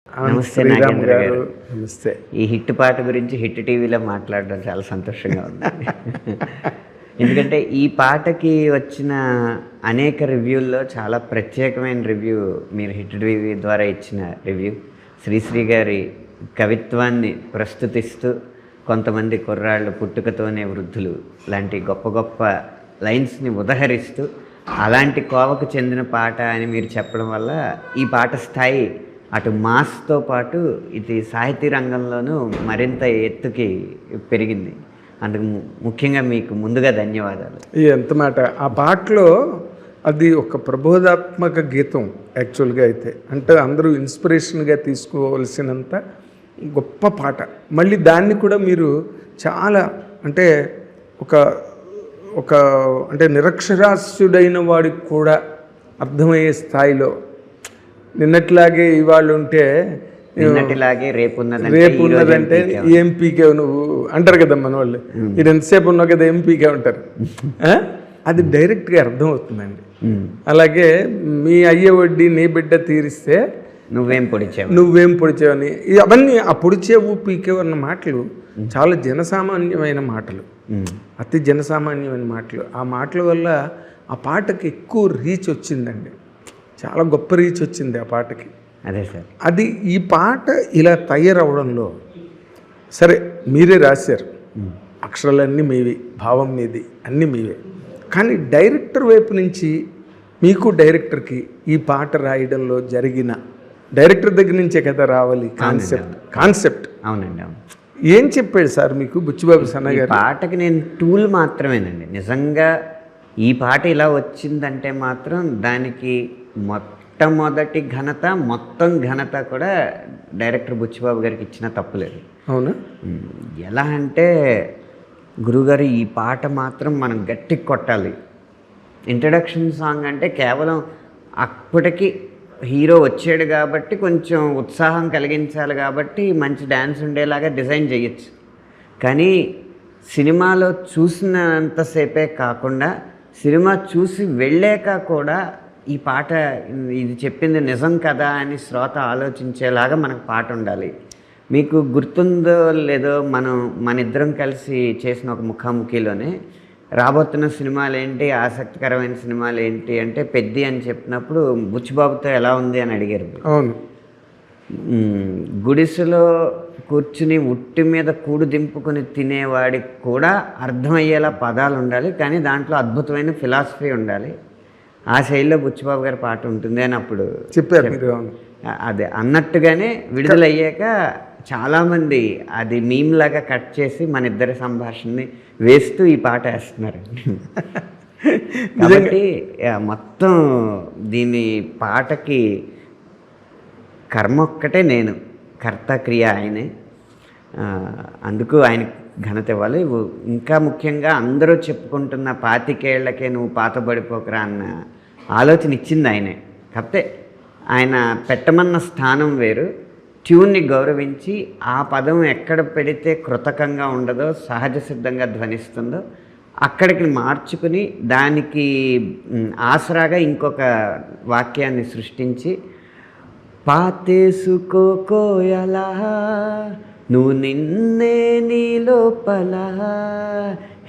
నమస్తే శ్రీరామ్ నాగేంద్ర గారు. గారు. నమస్తే. ఈ హిట్ పాట గురించి హిట్ టీవీలో మాట్లాడడం చాలా సంతోషంగా ఉంది. ఎందుకంటే ఈ పాటకి వచ్చిన అనేక రివ్యూల్లో చాలా ప్రత్యేకమైన రివ్యూ మీరు హిట్ టీవీ ద్వారా ఇచ్చిన రివ్యూ. శ్రీశ్రీ గారి కవిత్వాన్ని ప్రస్తుతిస్తూ కొంతమంది కుర్రాళ్ళు పుట్టుకతోనే వృద్ధులు లాంటి గొప్ప గొప్ప లైన్స్ని ఉదహరిస్తూ అలాంటి కోవకు చెందిన పాట అని మీరు చెప్పడం వల్ల ఈ పాట స్థాయి అటు మాస్తో పాటు ఇది సాహితీ రంగంలోనూ మరింత ఎత్తుకి పెరిగింది. అందుకు ముఖ్యంగా మీకు ముందుగా ధన్యవాదాలు. ఎంత మాట. ఆ పాటలో అది ఒక ప్రబోధాత్మక గీతం యాక్చువల్గా అయితే, అంటే అందరూ ఇన్స్పిరేషన్గా తీసుకోవాల్సినంత గొప్ప పాట. మళ్ళీ దాన్ని కూడా మీరు చాలా అంటే ఒక ఒక అంటే నిరక్షరాస్యుడైన వాడికి కూడా అర్థమయ్యే స్థాయిలో, నిన్నట్లాగే ఇవాళ ఉంటే నిన్నటిలాగే రేపు ఉన్నదంటే ఏం పీకే నువ్వు అంటారు కదా మన వాళ్ళు. మీరు ఎంతసేపు ఉన్నావు కదా ఏం పీకే ఉంటారు. అది డైరెక్ట్గా అర్థమవుతుందండి. అలాగే మీ అయ్యే వడ్డీ నీ బిడ్డ తీరిస్తే నువ్వేం పొడిచావని, అవన్నీ ఆ పొడిచేవు పీకేవు అన్న మాటలు చాలా జనసామాన్యమైన మాటలు, అతి జనసామాన్యమైన మాటలు. ఆ మాటల వల్ల ఆ పాటకి ఎక్కువ రీచ్ వచ్చిందండి. చాలా గొప్ప రీచ్ వచ్చింది ఆ పాటకి. అదే సార్. అది ఈ పాట ఇలా తయారవడంలో, సరే మీరే రాశారు, అక్షరాలన్నీ మీవి, భావం మీది, అన్నీ మీవే. కానీ డైరెక్టర్ వైపు నుంచి మీకు డైరెక్టర్కి ఈ పాట రాయడంలో జరిగిన, డైరెక్టర్ దగ్గర నుంచే కదా రావాలి కాన్సెప్ట్. అవునండి, అవును. ఏం చెప్పాడు సార్ మీకు బుచ్చిబాబు సన్న గారు? పాటకి నేను టూల్ మాత్రమేనండి. నిజంగా ఈ పాట ఇలా వచ్చిందంటే మాత్రం దానికి మొట్టమొదటి ఘనత, మొత్తం ఘనత కూడా డైరెక్టర్ బుచ్చిబాబు గారికి ఇచ్చిన తప్పులేదు. అవునా? ఎలా అంటే, గురుగారు ఈ పాట మాత్రం మనం గట్టి కొట్టాలి. ఇంట్రడక్షన్ సాంగ్ అంటే కేవలం అప్పటికి హీరో వచ్చాడు కాబట్టి కొంచెం ఉత్సాహం కలిగించాలి కాబట్టి మంచి డ్యాన్స్ ఉండేలాగా డిజైన్ చేయొచ్చు. కానీ సినిమాలో చూసినంతసేపే కాకుండా సినిమా చూసి వెళ్ళాక కూడా ఈ పాట ఇది చెప్పింది నిజం కదా అని శ్రోత ఆలోచించేలాగా మనకు పాట ఉండాలి. మీకు గుర్తుందో లేదో, మన ఇద్దరం కలిసి చేసిన ఒక ముఖాముఖిలోనే రాబోతున్న సినిమాలు ఏంటి, ఆసక్తికరమైన సినిమాలు ఏంటి అంటే పెద్ది అని చెప్పినప్పుడు బుచ్చిబాబుతో ఎలా ఉంది అని అడిగారు. అవును. గుడిసెలో కూర్చుని ఉట్టి మీద కూడు దింపుకొని తినేవాడికి కూడా అర్థమయ్యేలా పదాలు ఉండాలి, కానీ దాంట్లో అద్భుతమైన ఫిలాసఫీ ఉండాలి. ఆ శైలిలో బుచ్చిబాబు గారి పాట ఉంటుంది అని అప్పుడు చెప్పారు. అదే అన్నట్టుగానే విడుదలయ్యాక చాలామంది అది మీమ్లాగా కట్ చేసి మన ఇద్దరి సంభాషణని వేస్తూ ఈ పాట వేస్తున్నారు. కాబట్టి మొత్తం దీని పాటకి కర్మ ఒక్కటే, నేను కర్త క్రియ ఆయనే. అందుకు ఆయన ఘనత ఇవ్వాలి. ఇంకా ముఖ్యంగా అందరూ చెప్పుకుంటున్న 25 ఏళ్లకే నువ్వు పాతబడిపోకరా అన్న ఆలోచన ఇచ్చింది ఆయనే. కాకపోతే ఆయన పెట్టమన్న స్థానం వేరు. ట్యూన్ని గౌరవించి ఆ పదం ఎక్కడ పెడితే కృతకంగా ఉండదో, సహజ సిద్ధంగా ధ్వనిస్తుందో అక్కడికి మార్చుకుని దానికి ఆసరాగా ఇంకొక వాక్యాన్ని సృష్టించి, పాతేసుకోకోయలా నువ్వు నిన్నే నీ లోపల,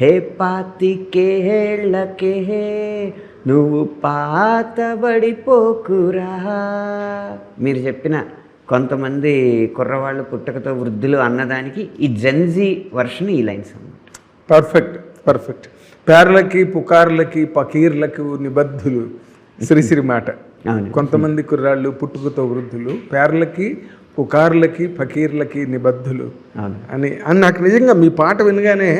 హే 25 ఏళ్లకే నువ్వు పాతబడిపోకురా. మీరు చెప్పిన కొంతమంది కుర్రవాళ్ళు పుట్టకతో వృద్ధులు అన్నదానికి ఈ జెన్జీ వర్షన్ ఈ లైన్స్ అన్నమాట. పర్ఫెక్ట్. పేర్లకి పుకార్లకి పకీర్లకు నిబద్ధులు శ్రీశ్రీ మాట. కొంతమంది కుర్రాళ్ళు పుట్టుకతో వృద్ధులు, పేర్లకి పుకార్లకి ఫకీర్లకి నిబద్ధులు అని నాకు నిజంగా మీ పాట వినగానే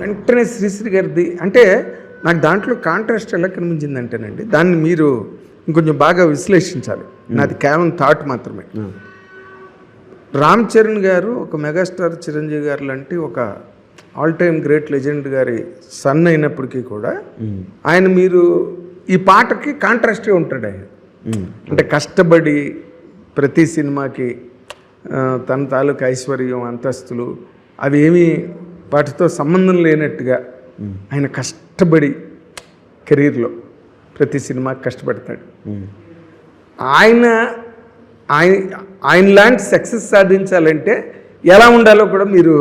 వెంటనే శ్రీశ్రీ గారిది అంటే నాకు దాంట్లో కాంట్రాస్ట్ ఎలా కనిపించిందంటేనండి, దాన్ని మీరు ఇంకొంచెం బాగా విశ్లేషించాలి. నాది కేవలం థాట్ మాత్రమే. రామ్ చరణ్ గారు ఒక మెగాస్టార్ చిరంజీవి గారు లాంటి ఒక ఆల్ టైమ్ గ్రేట్ లెజెండ్ గారి సన్ అయినప్పటికీ కూడా ఆయన, మీరు ఈ పాటకి కాంట్రాస్ట్గా ఉంటాడు ఆయన. అంటే కష్టపడి ప్రతి సినిమాకి తన తాలూకు ఐశ్వర్యం, అంతస్తులు అవి ఏమీ వాటితో సంబంధం లేనట్టుగా ఆయన కష్టపడి కెరీర్లో ప్రతి సినిమాకి కష్టపడతాడు. ఆయన ఆయన లాంటి సక్సెస్ సాధించాలంటే ఎలా ఉండాలో కూడా మీరు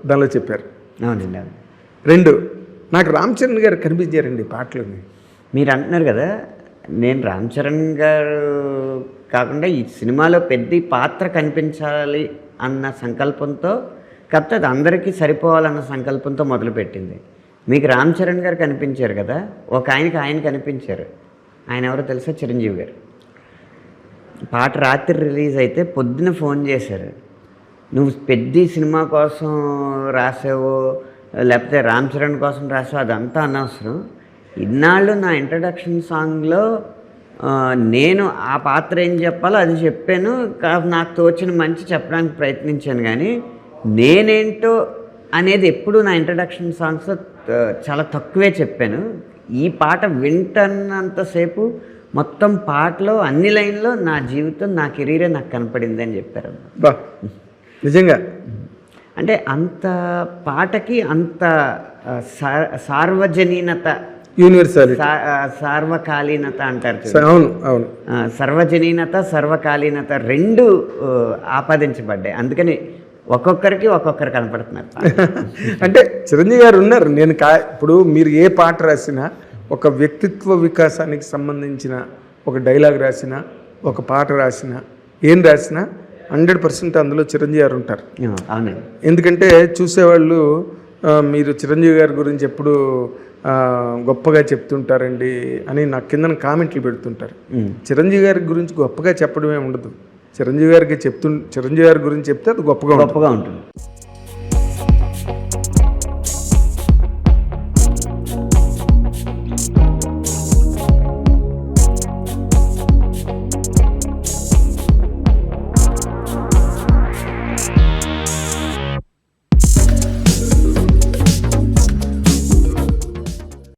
దానిలో చెప్పారు. అవునండి, అవును. 2, నాకు రామ్ చరణ్ గారు కనిపించారండి పాటలని. మీరు అంటున్నారు కదా, నేను రామ్ చరణ్ గారు కాకుండా ఈ సినిమాలో పెద్ద పాత్ర కనిపించాలి అన్న సంకల్పంతో, కాకపోతే అది అందరికీ సరిపోవాలన్న సంకల్పంతో మొదలుపెట్టింది. మీకు రామ్ చరణ్ గారు కనిపించారు కదా, ఒక ఆయన కనిపించారు. ఆయన ఎవరో తెలుసా? చిరంజీవి గారు. పాట రాత్రి రిలీజ్ అయితే పొద్దున ఫోన్ చేశారు. నువ్వు పెద్ద సినిమా కోసం రాసావో లేకపోతే రామ్ చరణ్ కోసం రాసావో అదంతా అనవసరం. ఇన్నాళ్ళు నా ఇంట్రడక్షన్ సాంగ్లో నేను ఆ పాత్ర ఏం చెప్పాలో అది చెప్పాను, నాకు తోచిన మంచి చెప్పడానికి ప్రయత్నించాను, కానీ నేనేంటో అనేది ఎప్పుడు నా ఇంట్రడక్షన్ సాంగ్స్లో చాలా తక్కువే చెప్పాను. ఈ పాట వింటున్నంతసేపు మొత్తం పాటలో అన్ని లైన్లో నా జీవితం, నా కెరీరే నాకు కనపడింది అని చెప్పారు. బా, నిజంగా అంటే అంత పాటకి అంత సార్వజనీనత, యూనివర్సాలిటీ, సార్వకాలీనత అంటారు. అవును అవును, సర్వజనీనత, సర్వకాలీనత 2 ఆపాదించబడ్డాయి. అందుకని ఒక్కొక్కరికి ఒక్కొక్కరు కనపడుతున్నారు. అంటే చిరంజీవి గారు ఉన్నారు. నేను ఇప్పుడు మీరు ఏ పాట రాసినా, ఒక వ్యక్తిత్వ వికాసానికి సంబంధించిన ఒక డైలాగ్ రాసినా, ఒక పాట రాసినా, ఏం రాసినా 100% అందులో చిరంజీవి గారు ఉంటారు. అవునండి. ఎందుకంటే చూసేవాళ్ళు మీరు చిరంజీవి గారి గురించి ఎప్పుడు గొప్పగా చెప్తుంటారండి అని నాకు కింద కామెంట్లు పెడుతుంటారు. చిరంజీవి గారి గురించి గొప్పగా చెప్పడమే ఉండదు. చిరంజీవి గారి గురించి చెప్తే అది గొప్పగా ఉంటుంది.